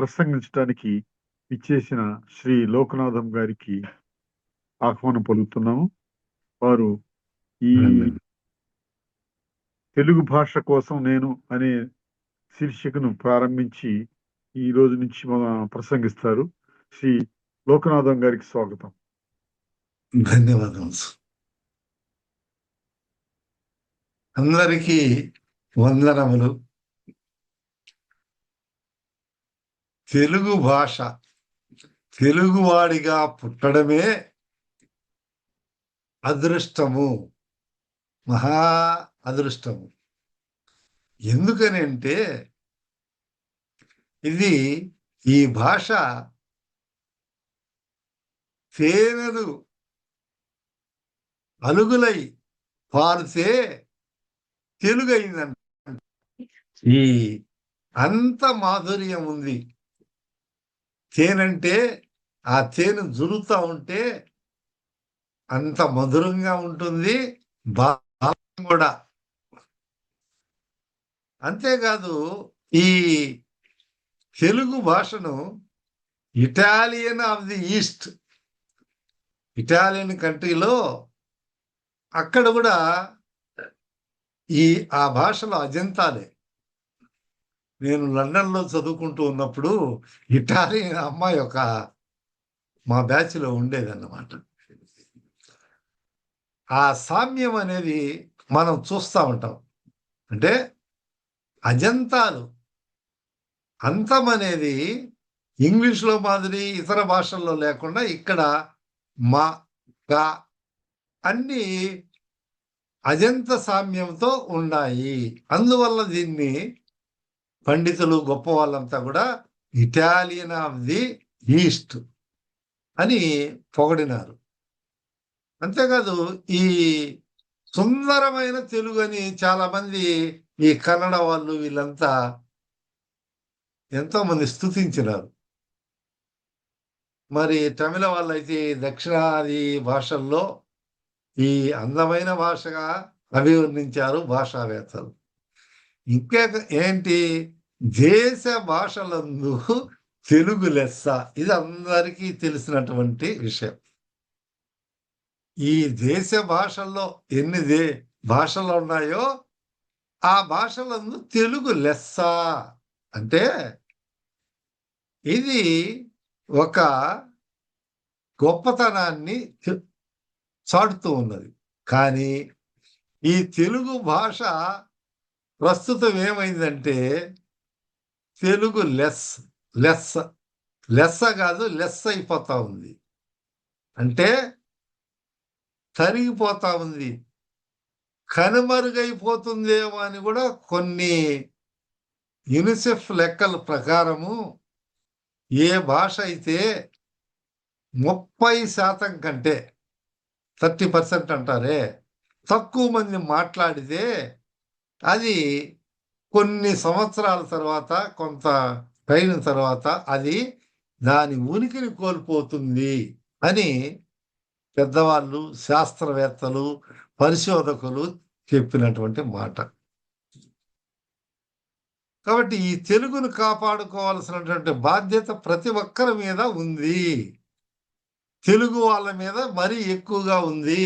ప్రసంగించడానికి ఇచ్చేసిన శ్రీ లోకనాథం గారికి ఆహ్వానం పలుకుతున్నాము. వారు ఈ తెలుగు భాష కోసం నేను అనే శీర్షికను ప్రారంభించి ఈ రోజు నుంచి ప్రసంగిస్తారు. శ్రీ లోకనాథం గారికి స్వాగతం. ధన్యవాదాలు. అందరికీ వందనములు. తెలుగు భాష, తెలుగువాడిగా పుట్టడమే అదృష్టము, మహా అదృష్టము. ఎందుకని అంటే ఈ భాష తేనెలు అలుగులై పారితే తెలుగు అయిందంట. ఈ అంత మాధుర్యం ఉంది. తేనంటే ఆ తేనె జురుతా ఉంటే అంత మధురంగా ఉంటుంది కూడా. అంతేకాదు ఈ తెలుగు భాషను Italian of the east, Italian కంట్రీలో అక్కడ కూడా ఆ భాషలో అజంతాలే. నేను లండన్లో చదువుకుంటూ ఉన్నప్పుడు ఇటాలియన్ అమ్మాయి మా బ్యాచ్లో ఉండేదన్నమాట. ఆ సామ్యం అనేది మనం చూస్తూ ఉంటాం. అంటే అజంతాలు అంతం అనేది ఇంగ్లీష్లో మాదిరి ఇతర భాషల్లో లేకుండా ఇక్కడ మా గా అన్ని అజంత సామ్యంతో ఉన్నాయి. అందువల్ల దీన్ని పండితులు గొప్ప వాళ్ళంతా కూడా ఇటాలియన్ ఆఫ్ ది ఈస్ట్ అని పొగిడినారు. అంతేకాదు ఈ సుందరమైన తెలుగు అని చాలా మంది ఈ కన్నడ వాళ్ళు వీళ్ళంతా ఎంతో మంది స్తుతించినారు. మరి తమిళ వాళ్ళైతే దక్షిణాది భాషల్లో ఈ అందమైన భాషగా అభివర్ణించారు భాషావేత్తలు. ఇంకా ఏంటి, దేశ భాషలందు తెలుగు లెస్స, ఇది అందరికీ తెలిసినటువంటి విషయం. ఈ దేశ భాషల్లో ఎన్ని భాషలు ఉన్నాయో ఆ భాషలందు తెలుగు లెస్స. అంటే ఇది ఒక గొప్పతనాన్ని చాటుతూ ఉన్నది. కానీ ఈ తెలుగు భాష ప్రస్తుతం ఏమైందంటే తెలుగు లెస్స కాదు, లెస్ అయిపోతా ఉంది. అంటే తరిగిపోతా ఉంది, కనుమరుగైపోతుందేమో అని కూడా కొన్ని యునిసెఫ్ లెక్కల ప్రకారము ఏ భాష అయితే 30% కంటే 30% అంటారే తక్కువ మంది మాట్లాడితే అది కొన్ని సంవత్సరాల తర్వాత, కొంత అయిన తర్వాత అది దాని ఉనికిని కోల్పోతుంది అని పెద్దవాళ్ళు, శాస్త్రవేత్తలు, పరిశోధకులు చెప్పినటువంటి మాట. కాబట్టి ఈ తెలుగును కాపాడుకోవాల్సినటువంటి బాధ్యత ప్రతి ఒక్కరి మీద ఉంది. తెలుగు వాళ్ళ మీద మరీ ఎక్కువగా ఉంది.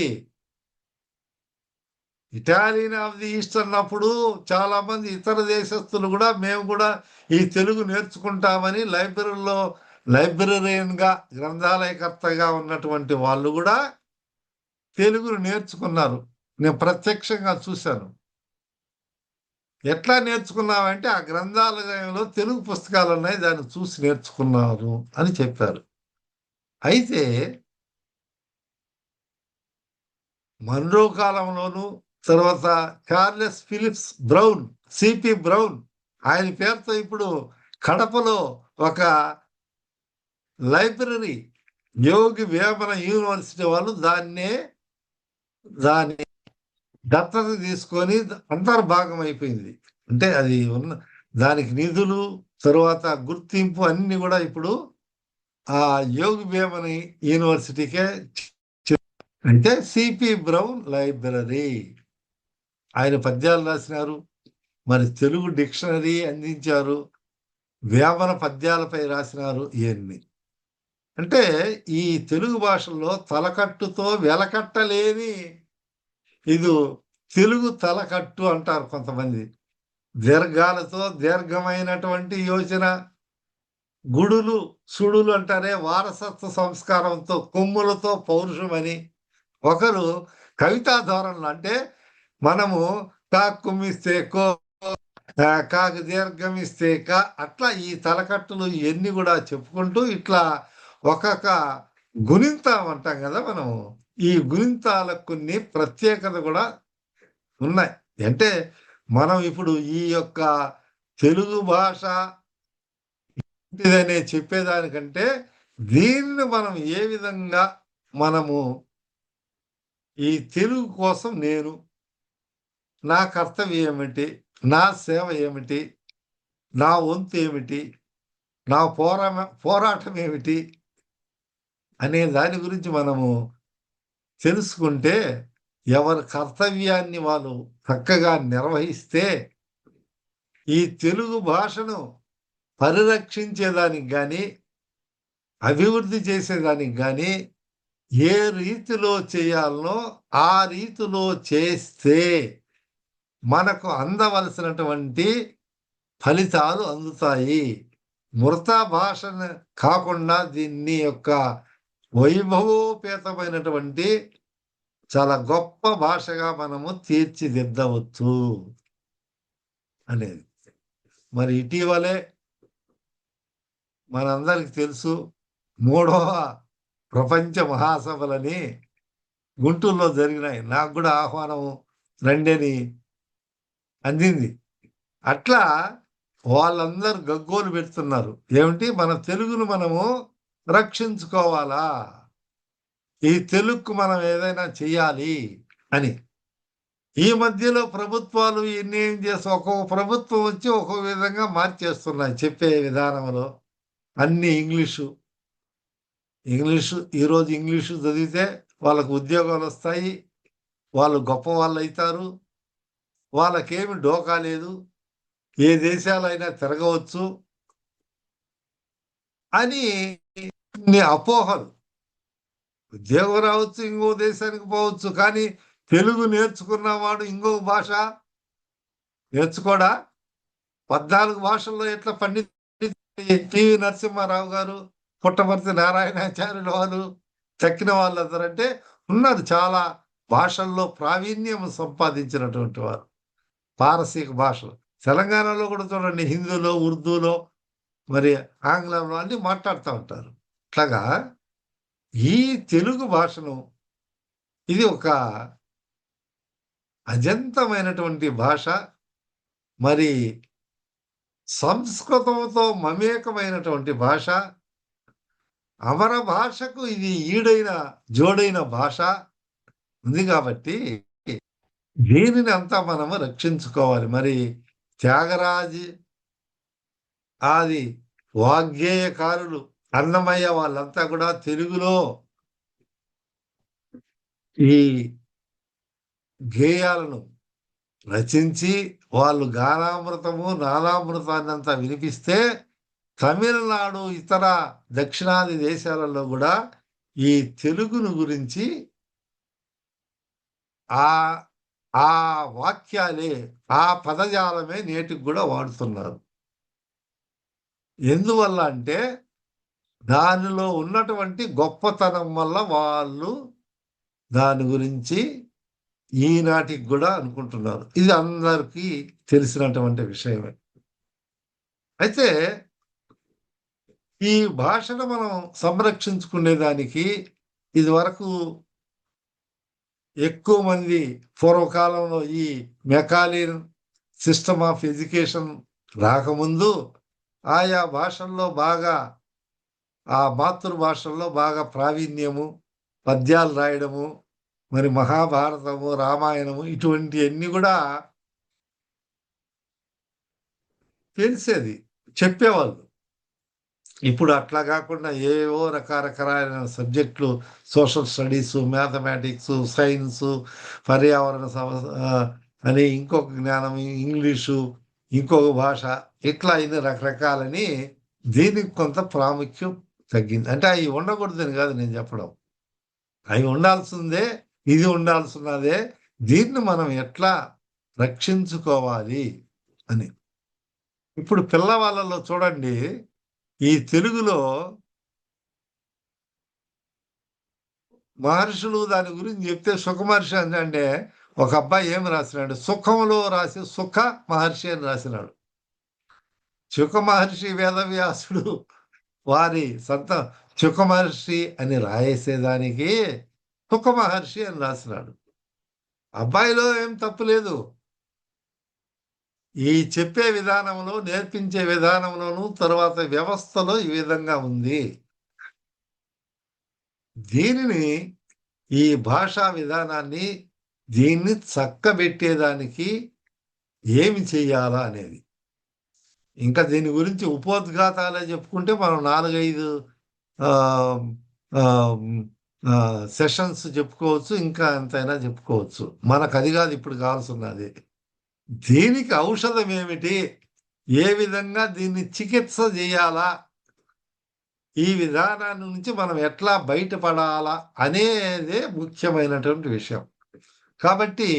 ఇటాలియన్ ఆఫ్ ది ఈస్ట్ అన్నప్పుడు చాలా మంది ఇతర దేశస్తులు కూడా మేము కూడా ఈ తెలుగు నేర్చుకుంటామని లైబ్రరీయన్గా, గ్రంథాలయకర్తగా ఉన్నటువంటి వాళ్ళు కూడా తెలుగును నేర్చుకున్నారు. నేను ప్రత్యక్షంగా చూశాను. ఎట్లా నేర్చుకున్నామంటే ఆ గ్రంథాలయంలో తెలుగు పుస్తకాలు ఉన్నాయి, దాన్ని చూసి నేర్చుకున్నారు అని చెప్పారు. అయితే మన్రో కాలంలోనూ, తర్వాత Charles Philip Brown, CP Brown, ఆయన పేరుతో ఇప్పుడు కడపలో ఒక లైబ్రరీ, యోగి వేమన యూనివర్సిటీ వాళ్ళు దాన్ని దత్తత తీసుకొని అంతర్భాగం అయిపోయింది. అంటే అది దానికి నిధులు, తరువాత గుర్తింపు అన్ని కూడా ఇప్పుడు ఆ యోగి వేమన యూనివర్సిటీకే. అంటే సిపి బ్రౌన్ లైబ్రరీ, ఆయన పద్యాలు రాసినారు, మరి తెలుగు డిక్షనరీ అందించారు. వేమన పద్యాలపై రాసినారు ఇవన్నీ. అంటే ఈ తెలుగు భాషలో తలకట్టుతో వెలకట్టలేని ఇది తెలుగు తలకట్టు అంటారు కొంతమంది. దీర్ఘాలతో దీర్ఘమైనటువంటి యోచన, గుడులు సుడులు అంటారే వారసత్వ సంస్కారంతో, కొమ్ములతో పౌరుషమని. ఒకరు కవితా ధోరణులు అంటే మనము కాక్కుమ్మిస్తే కో, కాకు దీర్ఘమిస్తే క, అట్లా ఈ తలకట్టులు ఇవన్నీ కూడా చెప్పుకుంటూ ఇట్లా ఒక్కొక్క గుణింతం అంటాం కదా మనం. ఈ గుణింతాలకు కొన్ని ప్రత్యేకత కూడా ఉన్నాయి. అంటే మనం ఇప్పుడు ఈ యొక్క తెలుగు భాష ఇదనే చెప్పేదానికంటే దీన్ని మనం ఏ విధంగా మనము ఈ తెలుగు కోసం నేను నా కర్తవ్యం ఏమిటి, నా సేవ ఏమిటి, నా వంతు ఏమిటి, నా పోరాటం ఏమిటి అనే దాని గురించి మనము తెలుసుకుంటే, ఎవరి కర్తవ్యాన్ని వాళ్ళు చక్కగా నిర్వహిస్తే ఈ తెలుగు భాషను పరిరక్షించేదానికి కానీ, అభివృద్ధి చేసేదానికి కానీ ఏ రీతిలో చేయాలనో ఆ రీతిలో చేస్తే మనకు అందవలసినటువంటి ఫలితాలు అందుతాయి. మృత భాషను కాకుండా దీన్ని యొక్క వైభవోపేతమైనటువంటి చాలా గొప్ప భాషగా మనము తీర్చిదిద్దవచ్చు అనేది. మరి ఇటీవలే మనందరికి తెలుసు 3వ ప్రపంచ మహాసభలని గుంటూరులో జరిగినాయి. నాకు కూడా ఆహ్వానం రండని అందింది. అట్లా వాళ్ళందరూ గగ్గోలు పెడుతున్నారు. ఏమిటి, మన తెలుగును మనము రక్షించుకోవాలా, ఈ తెలుగుకు మనం ఏదైనా చెయ్యాలి అని. ఈ మధ్యలో ప్రభుత్వాలు ఇన్ని ఏం చేస్తే ఒక్కొక్క ప్రభుత్వం వచ్చి ఒక్కొక్క విధంగా మార్చేస్తున్నాయి చెప్పే విధానంలో. అన్ని ఇంగ్లీషు ఈరోజు ఇంగ్లీషు చదివితే వాళ్ళకు ఉద్యోగాలు వస్తాయి, వాళ్ళు గొప్ప వాళ్ళు అవుతారు, వాళ్ళకేమి డోకా లేదు, ఏ దేశాలైనా తిరగవచ్చు అని కొన్ని అపోహలు. ఉద్యోగం రావచ్చు, ఇంకో దేశానికి పోవచ్చు, కానీ తెలుగు నేర్చుకున్నవాడు ఇంకొక భాష నేర్చుకోడా? 14 భాషల్లో ఎట్లా పండిత పివి నరసింహారావు గారు, పుట్టపర్తి నారాయణాచార్యుల వారు, తక్కిన వాళ్ళందరంటే ఉన్నారు. చాలా భాషల్లో ప్రావీణ్యం సంపాదించినటువంటి వారు. పారసీక భాషలు తెలంగాణలో కూడా చూడండి, హిందీలో, ఉర్దూలో, మరి ఆంగ్లంలో అన్ని మాట్లాడుతూ ఉంటారు. అట్లాగా ఈ తెలుగు భాషను, ఇది ఒక అజంతమైనటువంటి భాష. మరి సంస్కృతంతో మమేకమైనటువంటి భాష. అమర భాషకు ఇది జోడైన భాష ఉంది కాబట్టి దీనిని అంతా మనము రక్షించుకోవాలి. మరి త్యాగరాజు ఆది వాగ్గేయకారులు అన్నమయ్య వాళ్ళంతా కూడా తెలుగులో ఈ గేయాలను రచించి వాళ్ళు గానామృతము నాదామృతాన్ని అంతా వినిపిస్తే తమిళనాడు ఇతర దక్షిణాది దేశాలలో కూడా ఈ తెలుగును గురించి ఆ ఆ వాక్యాలే, ఆ పదజాలమే నేటికి కూడా వాడుతున్నారు. ఎందువల్ల అంటే దానిలో ఉన్నటువంటి గొప్పతనం వల్ల వాళ్ళు దాని గురించి ఈనాటికి కూడా అనుకుంటున్నారు. ఇది అందరికీ తెలిసినటువంటి విషయమే. అయితే ఈ భాషను మనం సంరక్షించుకునేదానికి ఇదివరకు ఎక్కువ మంది పూర్వకాలంలో ఈ మెకాలియన్ సిస్టమ్ ఆఫ్ ఎడ్యుకేషన్ రాకముందు ఆయా భాషల్లో బాగా, ఆ మాతృభాషల్లో బాగా ప్రావీణ్యము, పద్యాలు రాయడము, మరి మహాభారతము, రామాయణము ఇటువంటివన్నీ కూడా తెలిసేది, చెప్పేవాళ్ళు. ఇప్పుడు అట్లా కాకుండా ఏవో రకరకాలైన సబ్జెక్టులు, సోషల్ స్టడీసు, మ్యాథమెటిక్స్, సైన్సు, పర్యావరణ అని ఇంకొక జ్ఞానం, ఇంగ్లీషు, ఇంకొక భాష, ఇట్లా ఇన్ని రకరకాలని దీనికి కొంత ప్రాముఖ్యం తగ్గింది. అంటే అవి ఉండకూడదని కాదు నేను చెప్పడం. అవి ఉండాల్సిందే, ఇది ఉండాల్సినదే. దీన్ని మనం ఎట్లా రక్షించుకోవాలి అని. ఇప్పుడు పిల్లవాళ్ళలో చూడండి, ఈ తెలుగులో మహర్షులు దాని గురించి చెప్తే సుఖ మహర్షి అంటే ఒక అబ్బాయి ఏం రాసినాడు, సుఖంలో రాసి సుఖ మహర్షి అని రాసినాడు. సుఖ మహర్షి వేదవ్యాసుడు వారి సుఖ మహర్షి అని రాయేసేదానికి సుఖ మహర్షి అని రాసినాడు. అబ్బాయిలో ఏం తప్పు లేదు. ఈ చెప్పే విధానంలో, నేర్పించే విధానంలోనూ, తర్వాత వ్యవస్థలో ఈ విధంగా ఉంది. దీనిని, ఈ భాషా విధానాన్ని, దీన్ని చక్కబెట్టేదానికి ఏమి చెయ్యాలా అనేది. ఇంకా దీని గురించి ఉపోద్ఘాతాలే చెప్పుకుంటే మనం 4, 5 ఆహ్, ఆహ్, సెషన్స్ చెప్పుకోవచ్చు. ఇంకా ఎంతైనా చెప్పుకోవచ్చు. మనకది కాదు ఇప్పుడు కావాల్సినది. దీనికి ఔషధం ఏమిటి? ఏ విధంగా దీన్ని చికిత్స చేయాలా? ఈ విధానాన్ని నుంచి మనం ఎట్లా బయటపడాలా అనేదే ముఖ్యమైనటువంటి విషయం. కాబట్టి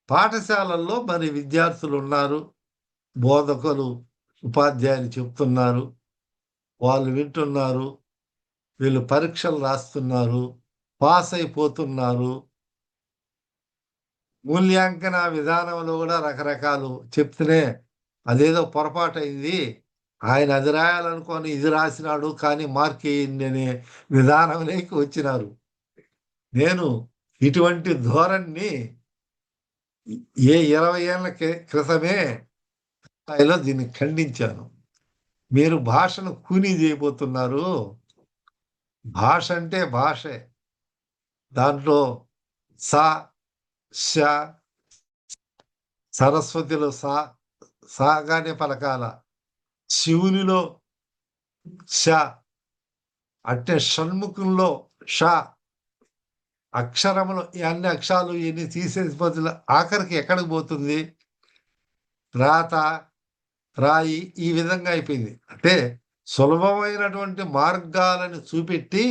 పాఠశాలల్లో మరి విద్యార్థులున్నారు. బోధకులు, ఉపాధ్యాయులు చెప్తున్నారు. వాళ్ళు వింటున్నారు. వీళ్ళు పరీక్షలు రాస్తున్నారు. పాస్ అయిపోతున్నారు. మూల్యాంకన విధానంలో కూడా రకరకాలు చెప్తేనే అదేదో పొరపాటయింది. ఆయన అది రాయాలనుకోని ఇది రాసినాడు, కానీ మార్కేయండి అనే విధానంలోకి వచ్చినారు. నేను ఇటువంటి ధోరణిని ఏ 20 ఏళ్ల క్రితమే స్థాయిలో దీన్ని ఖండించాను. మీరు భాషను కూనీ చేయబోతున్నారు. భాష అంటే భాషే. దాంట్లో స, ష, సరస్వతిలో సాగానే పలకాల. శివునిలో ష, అంటే షణ్ముఖంలో ష. అక్షరములు ఈ అన్ని అక్షరాలు ఇన్ని తీసేసి బదులు ఆఖరికి ఎక్కడికి పోతుంది? రాత, రాయి ఈ విధంగా అయిపోయింది. అంటే సులభమైనటువంటి మార్గాలను చూపెట్టి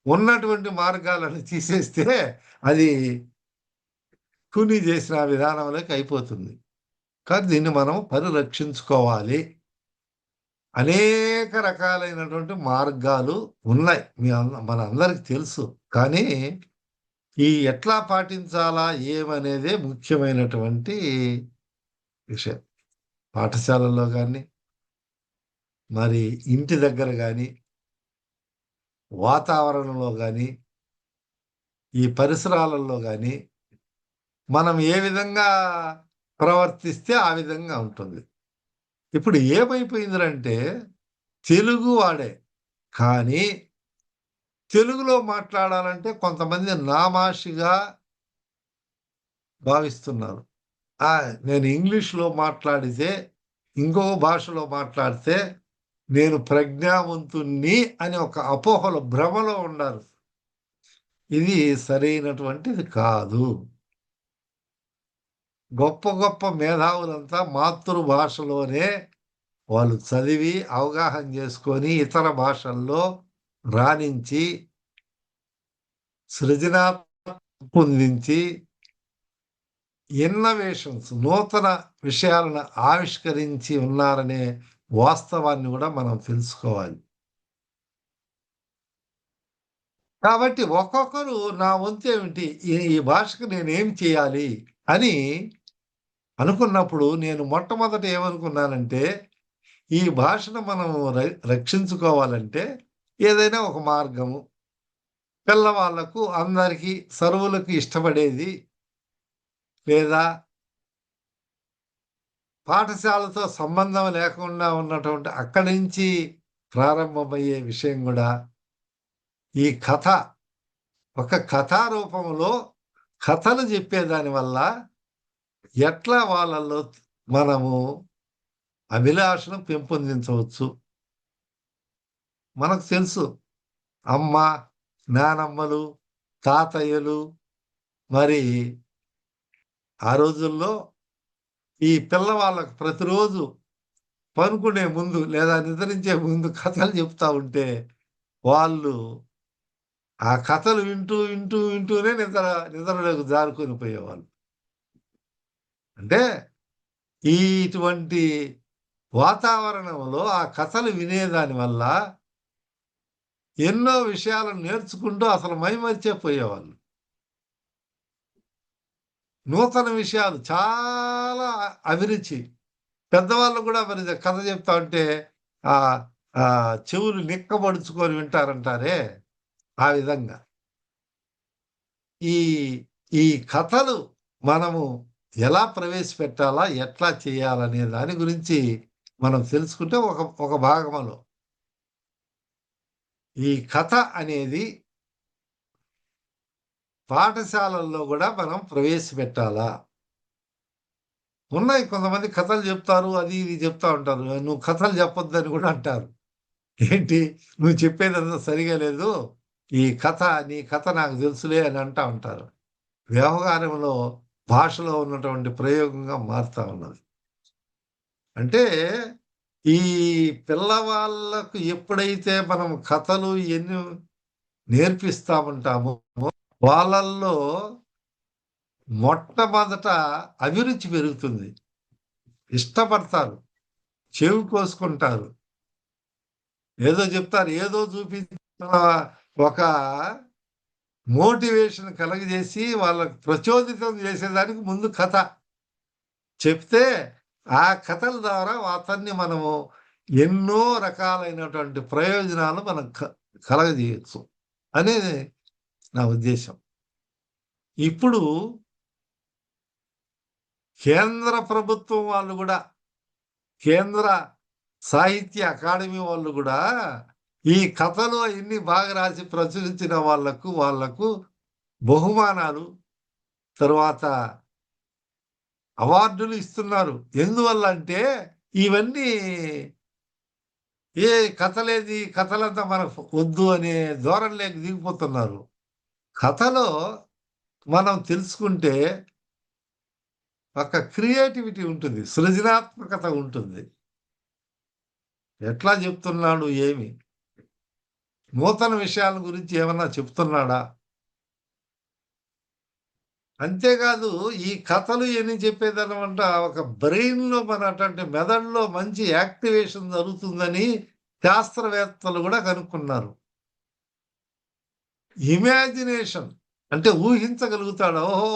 ఉన్నటువంటి మార్గాలను తీసేస్తే అది కూనీ చేసిన విధానంలోకి అయిపోతుంది. కానీ దీన్ని మనం పరిరక్షించుకోవాలి. అనేక రకాలైనటువంటి మార్గాలు ఉన్నాయి. మనందరికి తెలుసు. కానీ ఈ ఎట్లా పాటించాలా ఏమనేదే ముఖ్యమైనటువంటి విషయం. పాఠశాలల్లో కానీ, మరి ఇంటి దగ్గర కానీ, వాతావరణంలో కానీ, ఈ పరిసరాలలో కానీ మనం ఏ విధంగా ప్రవర్తిస్తే ఆ విధంగా ఉంటుంది. ఇప్పుడు ఏమైపోయిందంటే తెలుగు వాడే, కానీ తెలుగులో మాట్లాడాలంటే కొంతమంది నామాషిగా భావిస్తున్నారు. నేను ఇంగ్లీష్‌లో మాట్లాడితే, ఇంకో భాషలో మాట్లాడితే నేను ప్రజ్ఞావంతుణ్ణి అని ఒక అపోహలో, భ్రమలో ఉన్నారు. ఇది సరైనటువంటిది కాదు. గొప్ప గొప్ప మేధావులంతా మాతృభాషలోనే వాళ్ళు చదివి, అవగాహన చేసుకొని, ఇతర భాషల్లో రాణించి, సృజనాత్మకత పొందించి, ఇన్నోవేషన్స్ నూతన విషయాలను ఆవిష్కరించి ఉన్నారనే వాస్తవాన్ని కూడా మనం తెలుసుకోవాలి. కాబట్టి ఒక్కొక్కరు నా వంతు ఏమిటి? ఈ భాషకు నేనేం చేయాలి అని అనుకున్నప్పుడు నేను మొట్టమొదట ఏమనుకున్నానంటే, ఈ భాషను మనం రక్షించుకోవాలంటే ఏదైనా ఒక మార్గము. పిల్లవాళ్ళకు అందరికీ సర్వులకు ఇష్టపడేది, లేదా పాఠశాలతో సంబంధం లేకుండా ఉన్నటువంటి అక్కడి నుంచి ప్రారంభమయ్యే విషయం కూడా ఈ కథ, ఒక కథా రూపంలో కథలు చెప్పేదాని వల్ల ఎట్లా వాళ్ళల్లో మనము అభిలాషను పెంపొందించవచ్చు. మనకు తెలుసు అమ్మ, నానమ్మలు, తాతయ్యలు మరి ఆ రోజుల్లో ఈ పిల్లవాళ్ళకు ప్రతిరోజు పనుకునే ముందు లేదా నిద్రించే ముందు కథలు చెప్తా ఉంటే వాళ్ళు ఆ కథలు వింటూనే నిద్రలోకి జారుకొని పోయేవాళ్ళు. అంటే ఇటువంటి వాతావరణంలో ఆ కథలు వినేదాని వల్ల ఎన్నో విషయాలను నేర్చుకుంటూ అసలు మైమరిచిపోయేవాళ్ళు. నూతన విషయాలు చాలా అభిరుచి. పెద్దవాళ్ళు కూడా మరి కథ చెప్తా ఉంటే ఆహ్, చెవులు నిక్కబొడుచుకొని వింటారంటారే, ఆ విధంగా. ఈ ఈ కథలు మనము ఎలా ప్రవేశపెట్టాలా? ఎట్లా చేయాలనే దాని గురించి మనం తెలుసుకుంటే ఒక ఒక భాగంలో. ఈ కథ అనేది పాఠశాలల్లో గూడా మనం ప్రవేశపెట్టాలా? ఉన్నాయి కొంతమంది కథలు చెప్తారు. అది ఇది చెప్తా ఉంటారు. నువ్వు కథలు చెప్పొద్దని గూడా అంటారు. ఏంటి? నువ్వు చెప్పేదంతా సరిగా లేదు. ఈ కథ నీ కథ నాకు తెలుసులే అని అంటా ఉంటారు. వ్యవహారంలో భాషలో ఉన్నటువంటి ప్రయోగంగా మారుతా ఉన్నది. అంటే ఈ పిల్లవాళ్ళకు ఎప్పుడైతే మనం కథలు ఇయన్నీ నేర్పిస్తా ఉంటామో, వాళ్ళల్లో మొట్టమొదట అభిరుచి పెరుగుతుంది. ఇష్టపడతారు. చెవి కోసుకుంటారు. ఏదో చెప్తారు. ఏదో చూపించి ఒక మోటివేషన్ కలగజేసి వాళ్ళకి ప్రచోదితం చేసేదానికి ముందు కథ చెప్తే, ఆ కథల ద్వారా అతన్ని మనము ఎన్నో రకాలైనటువంటి ప్రయోజనాలు మనం కలగజేయొచ్చు అనేది నా ఉద్దేశం. ఇప్పుడు కేంద్ర ప్రభుత్వం వాళ్ళు గూడా, కేంద్ర సాహిత్య అకాడమీ వాళ్ళు గూడా ఈ కథలు అయన్నీ బాగా రాసి ప్రచురించిన వాళ్లకు బహుమానాలు, తరువాత అవార్డులు ఇస్తున్నారు. ఎందువల్ల అంటే ఇవన్నీ ఏ కథలేది, కథలంతా మనకు వద్దు అనే ధోరణిలోకి దిగిపోతున్నారు. కథలో మనం తెలుసుకుంటే ఒక క్రియేటివిటీ ఉంటుంది. సృజనాత్మకత ఉంటుంది. ఎట్లా చెప్తున్నాడు ఏమి? నూతన విషయాల గురించి ఏమన్నా చెప్తున్నాడా? అంతేకాదు ఈ కథలు ఇయన్నీ చెప్పేదనమంట ఒక బ్రెయిన్‌లో అటువంటి మెదడులో మంచి యాక్టివేషన్ జరుగుతుందని శాస్త్రవేత్తలు గూడా కనుక్కున్నారు. ఇమాజినేషన్ అంటే ఊహించగలుగుతాడు. ఓహో!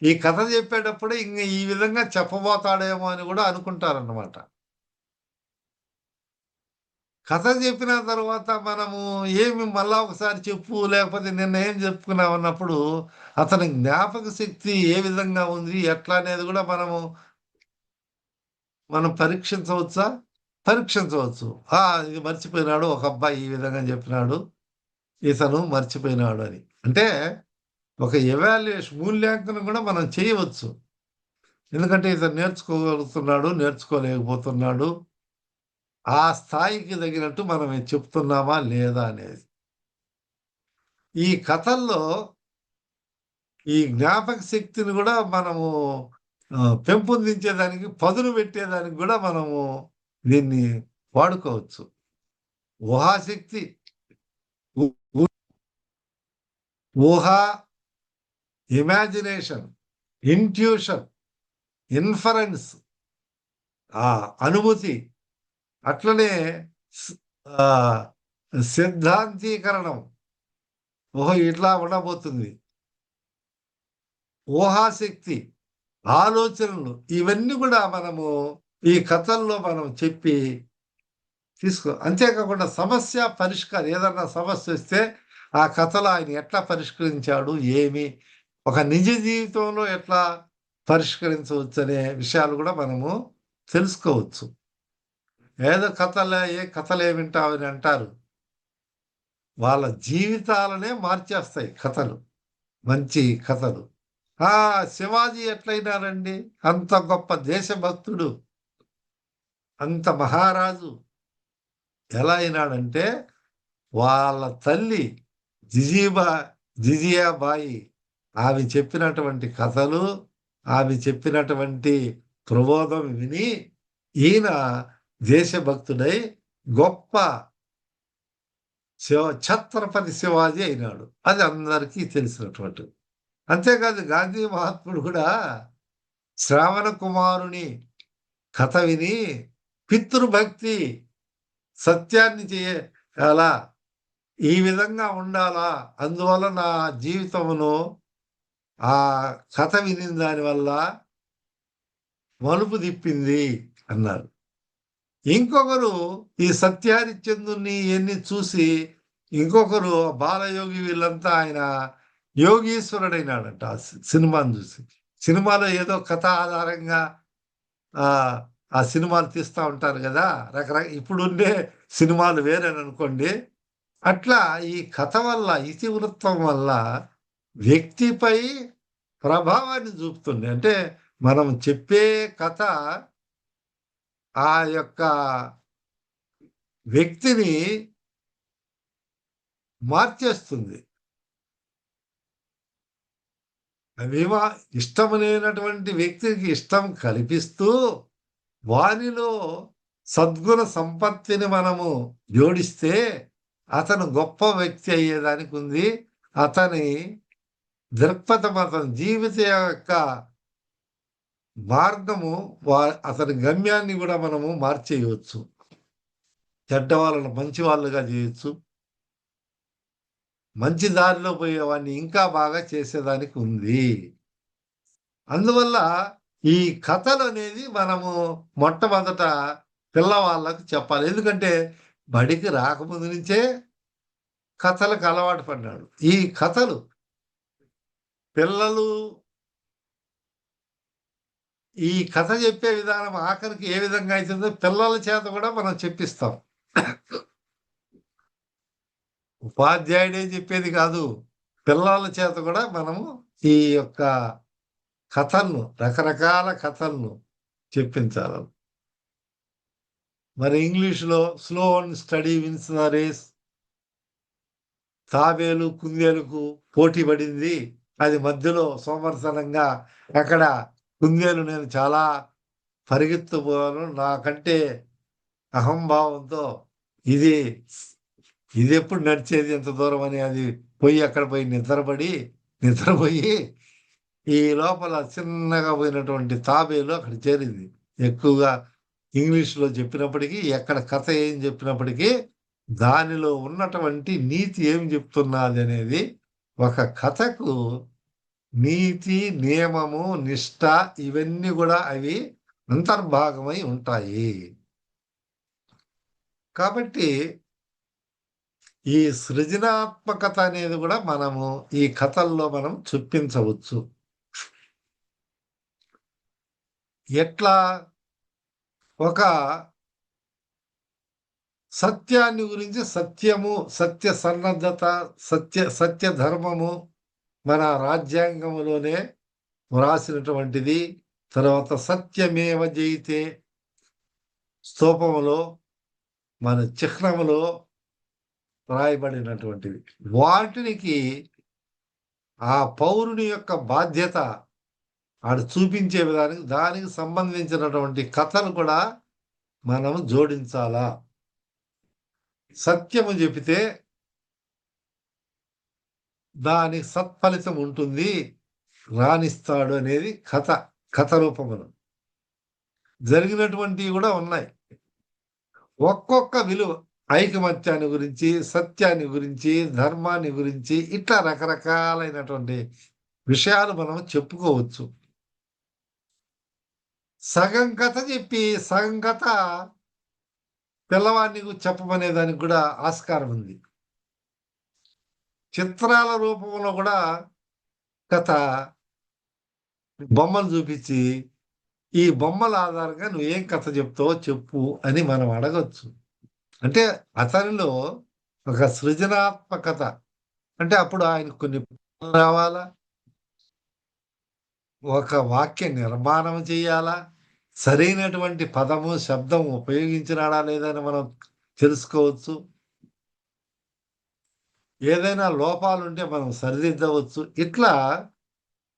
ఈ కథ చెప్పేటప్పుడే ఈ విధంగా చెప్పబోతాడేమో అని గూడా అనుకుంటారన్నమాట. కథ చెప్పిన తర్వాత మనము ఏమి మళ్ళా ఒకసారి చెప్పు, లేకపోతే నిన్న ఏం చెప్పుకున్నామన్నప్పుడు, అతని జ్ఞాపక శక్తి ఏ విధంగా ఉంది, ఎట్లా అనేది గూడా మనం పరీక్షించవచ్చా? పరీక్షించవచ్చు. ఇది మర్చిపోయినాడు. ఒక అబ్బాయి ఈ విధంగా చెప్పినాడు. ఇతను మర్చిపోయినాడు అని. అంటే ఒక ఎవాల్యుయేషన్ మూల్యాంకనం గూడా మనం చేయవచ్చు. ఎందుకంటే ఇతను నేర్చుకోగలుగుతున్నాడు, నేర్చుకోలేకపోతున్నాడు. ఆ స్థాయికి తగినట్టు మనం చెప్తున్నామా లేదా అనేది. ఈ కథల్లో ఈ జ్ఞాపక శక్తిని గూడా మనము పెంపొందించేదానికి, పదును పెట్టేదానికి గూడా మనము దీన్ని వాడుకోవచ్చు. ఊహాశక్తి, ఉ ఉ ఊహ, ఇమాజినేషన్, ఇంట్యూషన్, ఇన్ఫరెన్స్, అనుభూతి, అట్లనే స్ ఆహ్, సిద్ధాంతీకరణం. ఓహో! ఇట్లా ఉండబోతుంది. ఊహాశక్తి, ఆలోచనలు ఇవన్నీ గూడా మనము ఈ కథల్లో మనం చెప్పి అంతేకాకుండా సమస్య పరిష్కారం ఏదన్నా సమస్యొస్తే ఆ కథలో ఆయన ఎట్లా పరిష్కరించాడు? ఏమి? ఒక నిజ జీవితంలో ఎట్లా పరిష్కరించవచ్చనే విషయాలు గూడా మనము తెలుసుకోవచ్చు. ఏదో ఏ కథలే వింటావని అంటారు. వాళ్ళ జీవితాలనే మార్చేస్తాయి కథలు. మంచి కథలు. శివాజీ ఎట్లయినారండి? అంత గొప్ప దేశభక్తుడు. అంత మహారాజు. ఎలా అయినాడంటే, వాళ్ళ తల్లి జిజియాబాయి ఆమె చెప్పినటువంటి కథలు, ఆమె చెప్పినటువంటి ప్రబోధం విని ఈయన దేశభక్తుడై గొప్ప ఛత్రపతి శివాజీ అయినాడు. అది అందరికీ తెలిసినటువంటి. అంతేకాదు గాంధీ మహాత్ముడు కూడా శ్రావణ కుమారుని కథ విని పితృభక్తి సత్యాన్ని చేయాలా, ఈ విధంగా ఉండాలా, అందువల్ల నా జీవితమును ఆ కథ విని దానివల్ల మలుపు తిప్పింది అన్నారు. ఇంకొకరు ఈ సత్యహరిశ్చంద్రుని ఇవన్నీ చూసి ఇంకొకరు బాలయోగి వీళ్ళంతా ఆయన యోగీశ్వరుడైనాడంట ఆ సినిమాను చూసి. సినిమాలో ఏదో కథ ఆధారంగా ఆ సినిమాలు తీస్తూ ఉంటారు కదా, ఇప్పుడుండే సినిమాలు వేరేననుకోండి. అట్లా ఈ కథ వల్ల, ఇతివృత్తం వల్ల వ్యక్తిపై ప్రభావాన్ని చూపుతుంది. అంటే మనం చెప్పే కథ ఆ యొక్క వ్యక్తిని మార్చేస్తుంది. ఇష్టం లేనటువంటి వ్యక్తికి ఇష్టం కల్పిస్తూ వానిలో సద్గుణ సంపత్తిని మనము జోడిస్తే అతను గొప్ప వ్యక్తి అయ్యేదానికి ఉంది. అతని దృక్పథం, అతని జీవిత యొక్క మార్గము, అతని గమ్యాన్ని కూడా మనము మార్చేయవచ్చు. చెడ్డ వాళ్ళను మంచి వాళ్ళుగా చేయొచ్చు. మంచి దారిలో పోయేవాడిని ఇంకా బాగా చేసేదానికి ఉంది. అందువల్ల ఈ కథలు అనేది మనము మొట్టమొదట పిల్లవాళ్ళకు చెప్పాలి. ఎందుకంటే బడికి రాకముందు నుంచే కథలకు అలవాటు పడ్డాడు. ఈ కథలు పిల్లలు ఈ కథ చెప్పే విధానం ఆఖరికి ఏ విధంగా అవుతుందో పిల్లల చేత కూడా మనం చెప్పిస్తాం. ఉపాధ్యాయుడే చెప్పేది కాదు, పిల్లల చేత కూడా మనము ఈ యొక్క కథలను, రకరకాల కథలను చెప్పించాలి. మరి ఇంగ్లీష్లో slow and steady wins the race, తాబేలు కుందేలుకు పోటీ పడింది. అది మధ్యలో సోమర్సనంగా అక్కడ కుందేలు నేను చాలా పరిగెత్తుపోయాను, నాకంటే అహంభావంతో ఇది ఎప్పుడు నడిచేది ఎంత దూరం అని అది అక్కడ పోయి నిద్రపోయి ఈ లోపల చిన్నగా పోయినటువంటి తాబేలు అక్కడ చేరింది. ఎక్కువగా ఇంగ్లీష్లో చెప్పినప్పటికీ, ఎక్కడ కథ ఏం చెప్పినప్పటికీ దానిలో ఉన్నటువంటి నీతి ఏం చెప్తున్నది అనేది, ఒక కథకు నీతి, నియమము, నిష్ట ఇవన్నీ కూడా అవి అంతర్భాగమై ఉంటాయి. కాబట్టి ఈ సృజనాత్మకత అనేది కూడా మనము ఈ కథల్లో మనం చూపించవచ్చు. ఎట్లా? ఒక సత్యాన్ని గురించి, సత్యము, సత్య సన్నద్ధత, సత్య ధర్మము మన రాజ్యాంగంలోనే వ్రాసినటువంటిది. తర్వాత సత్యమేవ జయితే స్తూపములో, మన చిహ్నములో రాయబడినటువంటివి. వాటికి ఆ పౌరుని యొక్క బాధ్యత ఆడు చూపించే విధానికి, దానికి సంబంధించినటువంటి కథలు కూడా మనము జోడించాలా. సత్యము చెబితే దాని సత్ఫలితం ఉంటుంది, రాణిస్తాడు అనేది కథ రూపములు జరిగినటువంటివి కూడా ఉన్నాయి. ఒక్కొక్క విలువ, ఐకమత్యాన్ని గురించి, సత్యాన్ని గురించి, ధర్మాన్ని గురించి, ఇట్లా రకరకాలైనటువంటి విషయాలు మనం చెప్పుకోవచ్చు. సగం కథ చెప్పి సగం కథ పిల్లవాడిని చెప్పమనే దానికి కూడా ఆస్కారం ఉంది. చిత్రాల రూపంలో కూడా కథ, బొమ్మలు చూపించి ఈ బొమ్మల ఆధారంగా నువ్వు ఏం కథ చెప్తావో చెప్పు అని మనం అడగచ్చు. అంటే అతనిలో ఒక సృజనాత్మకత, అంటే అప్పుడు ఆయన కొన్ని రావాలా, ఒక వాక్య నిర్మాణం చేయాలా, సరైనటువంటి పదము, శబ్దం ఉపయోగించినాడా లేదని మనం తెలుసుకోవచ్చు. ఏదైనా లోపాలుంటే మనం సరిదిద్దవచ్చు. ఇట్లా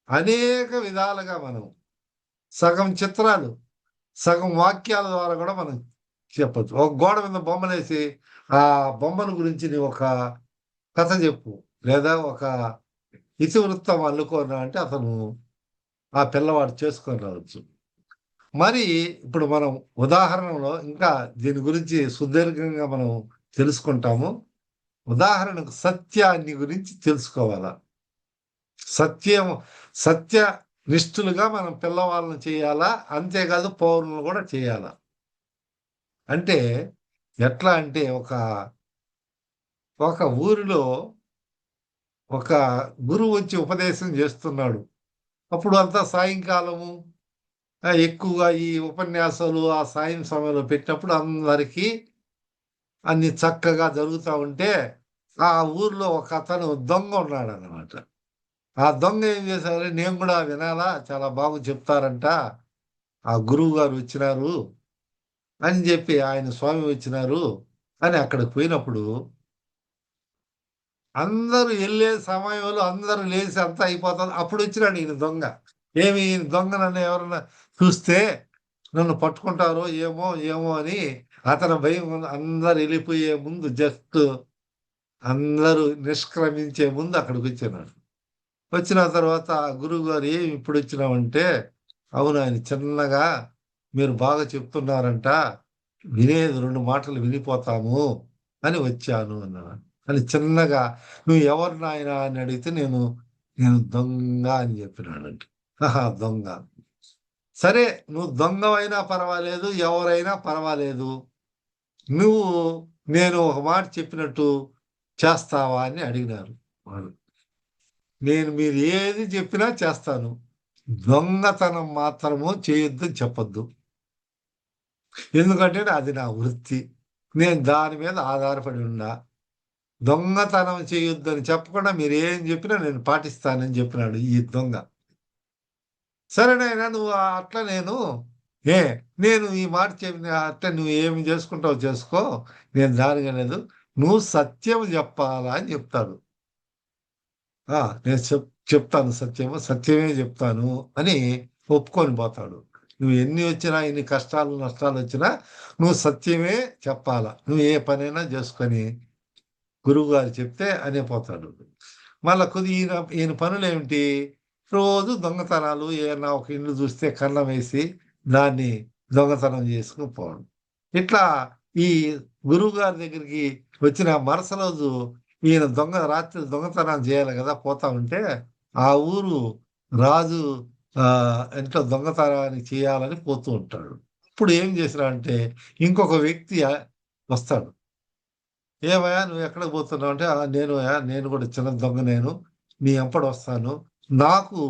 అనేక విధాలుగా మనం సగం చిత్రాలు, సగం వాక్యాల ద్వారా కూడా మనం చెప్పొచ్చు. ఒక గోడ మీద బొమ్మలేసి, ఆ బొమ్మల గురించి నీవు ఒక కథ చెప్పు. లేదా ఒక ఇతివృత్తం అల్లుకోరా అంటే అతను ఆ పిల్లవాడు చేసుకొని రావచ్చు. మరి ఇప్పుడు మనం ఉదాహరణలో ఇంకా దీని గురించి సుదీర్ఘంగా మనం తెలుసుకుంటాము. ఉదాహరణకు సత్యాన్ని గురించి తెలుసుకోవాలా. సత్యం సత్య నిష్ఠులుగా మనం పిల్లవాళ్ళని చేయాలా. అంతేకాదు పౌరులను కూడా చేయాలా. అంటే ఎట్లా అంటే ఒక ఊరిలో ఒక గురువు వచ్చి ఉపదేశం చేస్తున్నాడు. అప్పుడు అంతా సాయంకాలము ఎక్కువగా ఈ ఉపన్యాసాలు ఆ సాయం సమయంలో పెట్టినప్పుడు అందరికీ అన్ని చక్కగా జరుగుతా ఉంటే, ఆ ఊర్లో ఒక అతను దొంగ ఉన్నాడన్నమాట. ఆ దొంగ ఏం చేశారు, నేను కూడా వినాలా, చాలా బాగా చెప్తారంట. ఆ గురువు గారు వచ్చినారు అని చెప్పి, ఆయన స్వామి వచ్చినారు అని అక్కడికి పోయినప్పుడు, అందరూ ఎళ్ళే సమయంలో అందరూ లేసి అంతా అయిపోతారు. అప్పుడు వచ్చినాడు ఈయన దొంగ. ఏమి ఈయన దొంగ నన్ను ఎవరన్నా చూస్తే నన్ను పట్టుకుంటారో ఏమో, ఏమో అని అతని భయం అందరూ ఎళ్ళిపోయే ముందు జస్ట్ అందరూ నిష్క్రమించే ముందు అక్కడికొచ్చినాడు. వచ్చిన తర్వాత గురువుగారు "ఏమి ఇప్పుడొచ్చినావంటే" "అవును ఆయన చిన్నగా మీరు బాగా చెప్తున్నారంట. వినేది 2 మాటలు వినిపోతాము అని వచ్చాను" అన్నాడు. అని చిన్నగా "నువ్వు ఎవరు నాయనా" అని అడిగితే నేను దొంగ అని చెప్పినాడంట. ఆహా! దొంగ. సరే నువ్వు దొంగవైనా పర్వాలేదు, ఎవరైనా పర్వాలేదు. నువ్వు నేను ఒక మాట చెప్పినట్టు చేస్తావా అని అడిగినారు వాళ్ళు. నేను మీరు ఏది చెప్పినా చేస్తాను. దొంగతనం మాత్రము చేయొద్దని చెప్పొద్దు. ఎందుకంటే అది నా వృత్తి. నేను దాని మీద ఆధారపడి ఉన్నా. దొంగతనం చేయొద్దని చెప్పకుండా మీరేం చెప్పినా నేను పాటిస్తానని చెప్పినాడు ఈ దొంగ. సరే నాయనా నువ్వు అట్లా ఏ నేను ఈ మాట చెప్పిన అట్లా నువ్వు ఏమి చేసుకుంటావో చేసుకో. నేను దానికలేదు. నువ్వు సత్యం చెప్పాలా అని చెప్తాడు. నేను చెప్తాను సత్యము. సత్యమే చెప్తాను అని ఒప్పుకొని పోతాడు. నువ్వు ఎన్ని వచ్చినా, ఎన్ని కష్టాలు, నష్టాలొచ్చినా నువ్వు సత్యమే చెప్పాలా. నువ్వు ఏ పనైనా చేసుకొని గురువుగారు చెప్తే అనే పోతాడు. మళ్ళా ఈయన పనులేమిటి? రోజు దొంగతనాలు ఏమన్నా ఒక ఇల్లు చూస్తే కన్నం వేసి దాన్ని దొంగతనం చేసుకొని పోవడం. ఇట్లా ఈ గురువుగారి దగ్గరికి వచ్చిన మరుస రోజు ఈయన రాత్రి దొంగతనం చేయాలి గదా! పోతా ఉంటే ఆ ఊరు రాజు ఇంట్లో దొంగతనాన్ని చేయాలని పోతూ ఉంటాడు. ఇప్పుడు ఏం చేసినాడంటే ఇంకొక వ్యక్తి వస్తాడు. "ఏమయ్యా నువ్వెక్కడికి పోతున్నావు" అంటే, నేను కూడా చిన్న దొంగ నేను. నీ ఎంబడొస్తాను. నాకు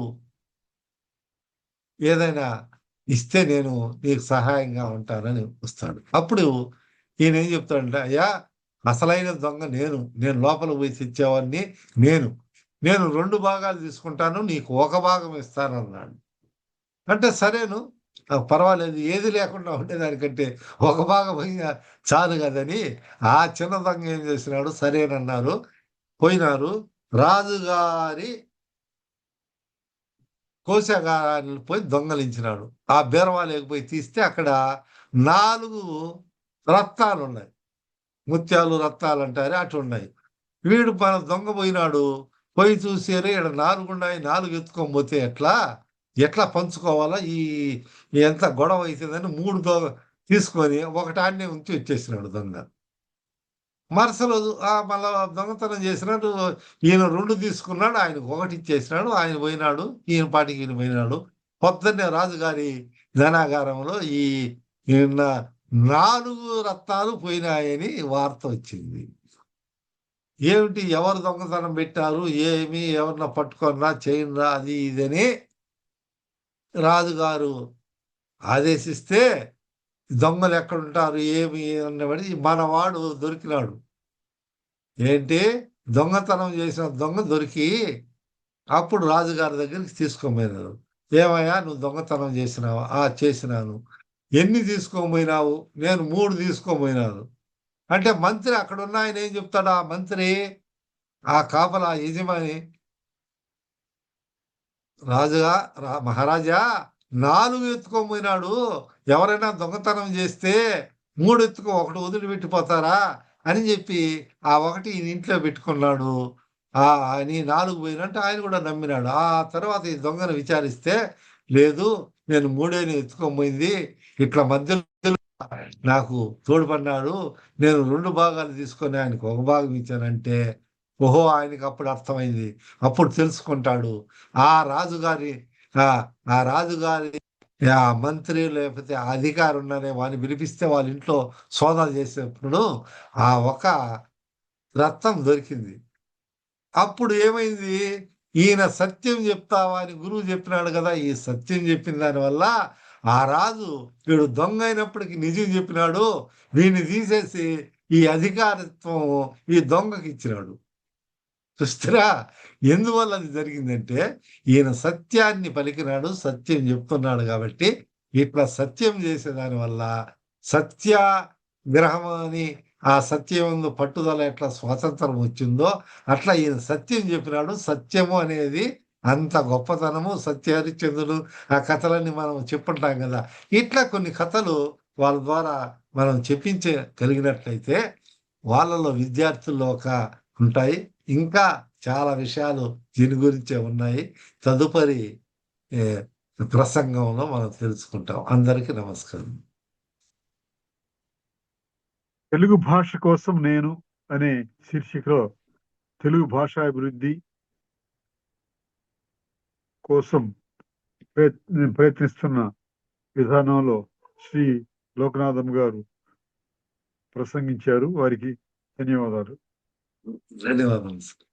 ఏదైనా ఇస్తే నేను నీకు సహాయంగా ఉంటానని వస్తాడు. అప్పుడు ఈయనేం చెప్తాడంటే, "అయ్యా! అసలైన దొంగ నేను. నేను లోపలికి పోయి తెచ్చేవాడిని నేను. నేను 2 భాగాలు తీసుకుంటాను. నీకు ఒక భాగం ఇస్తానన్నాడు." అంటే సరేను. పర్వాలేదు. ఏది లేకుండా ఉండేదానికంటే ఒక భాగం అయినా చాలు గదని ఆ చిన్న దొంగ ఏం చేసినాడు, సరేనన్నారు. పోయినారు. రాజుగారి కోశాగారాన్ని పోయి దొంగలించినాడు. ఆ బీరువాలోకి పోయి తీస్తే అక్కడ 4 రత్నాలున్నాయి. ముత్యాలు, రత్నాలంటారే అటున్నాయి. వీడు మన దొంగ పోయినాడు. పోయి చూసి "అరే! ఈడ 4 ఉన్నాయి. 4 ఎత్తుకొని పోతే ఎట్లా? ఎట్లా పంచుకోవాలా? ఎంత గొడవ అయితదని 3 తీసుకొని ఒకటి ఆడనే ఉంచి వచ్చేసినాడు దొంగ. మరుస రోజు మళ్ళా దొంగతనం చేసినాడు. ఈయన 2 తీసుకున్నాడు. ఆయనకు 1 ఇచ్చేసినాడు. ఆయన పోయినాడు. ఈయన పాటికి ఈయన పోయినాడు. పొద్దున్నే రాజుగారి ధనాగారంలో ఈయన 4 రత్నాలు పోయినాయని వార్త వచ్చింది. ఏమిటి? ఎవరు దొంగతనం పెట్టారు? ఏమి? ఎవరినో పట్టుకొనిరా, చేయండిరా అది ఇదని రాజుగారు ఆదేశిస్తే దొంగలెక్కడుంటారు? ఏమి? అన్నబడి మనవాడు దొరికినాడు. ఏంటి? దొంగతనం చేసిన దొంగ దొరికి, అప్పుడు రాజుగారి దగ్గరికి తీసుకొనిపోయినారు. "ఏమయ్యా! నువ్వు దొంగతనం చేసినావా?" చేసినాను." "ఎన్ని తీసుకొనిపోయినావు?" "నేను 3 తీసుకొనిపోయినాను." అంటే మంత్రి అక్కడున్నాయన ఏం చెప్తాడు ఆ మంత్రి, ఆ కాపలా యజమాని, "రాజుగా మహారాజా! 4 ఎత్తుకోబోయినాడు. ఎవరైనా దొంగతనం చేస్తే 3 ఒకటి వదిలిపెట్టిపోతారా అని చెప్పి ఆ ఒకటి ఈయన ఇంట్లో పెట్టుకున్నాడు. అని 4 పోయినంటే ఆయన కూడా నమ్మినాడు. ఆ తర్వాత ఈ దొంగను విచారిస్తే, లేదు నేను 3 ఎత్తుకొని పోయింది. ఇట్లా మధ్యలో నాకు తోడ్పడినాడు. నేను 2 భాగాలు తీసుకొని ఆయనకు ఒక భాగం ఇచ్చానంటే, ఓహో! ఆయనకి అప్పుడు అర్థమైంది. అప్పుడు తెలుసుకుంటాడు. ఆ రాజుగారి ఆ రాజుగారి మంత్రి లేకపోతే ఆ అధికారి ఉన్నారే వాడిని పిలిపిస్తే వాళ్ళ ఇంట్లో సోదాలు చేసేప్పుడు ఆ ఒక రత్నం దొరికింది. అప్పుడు ఏమైంది? ఈయన సత్యం చెప్తావా అని గురువు చెప్పినాడు కదా! ఈ సత్యం చెప్పిన దానివల్ల ఆ రాజు వీడు దొంగ అయినప్పటికి నిజం చెప్పినాడు. వీడిని తీసేసి ఈ అధికారత్వం ఈ దొంగకి ఇచ్చినాడు. చూస్తారా? ఎందువల్ల అది జరిగిందంటే, ఈయన సత్యాన్ని పలికినాడు, సత్యం చెప్తున్నాడు కాబట్టి, ఇట్లా సత్యం చేసేదాని వల్ల సత్యాగ్రహం అని ఆ సత్యమందు పట్టుదల ఎట్లా స్వాతంత్రం వచ్చిందో, అట్లా ఈయన సత్యం చెప్పినాడు. సత్యము అనేది అంత గొప్పతనము. సత్య హరిశ్చంద్రుడు ఆ కథలన్నీ మనం చెప్పుంటాం గదా! ఇట్లా కొన్ని కథలు వాళ్ళ ద్వారా మనం చెప్పించగలిగినట్లయితే, వాళ్ళలో విద్యార్థుల్లో ఉంటాయి. ఇంకా చాలా విషయాలు దీని గురించే ఉన్నాయి. తదుపరి ఏ ప్రసంగంలో మనం తెలుసుకుంటాం. అందరికీ నమస్కారం. తెలుగు భాష కోసం నేను అనే శీర్షికలో తెలుగు భాషాభివృద్ధి కోసం ప్రయత్నిస్తున్న విధానంలో శ్రీ లోకనాథం గారు ప్రసంగించారు. వారికి ధన్యవాదాలు. ధన్యవాదాలు.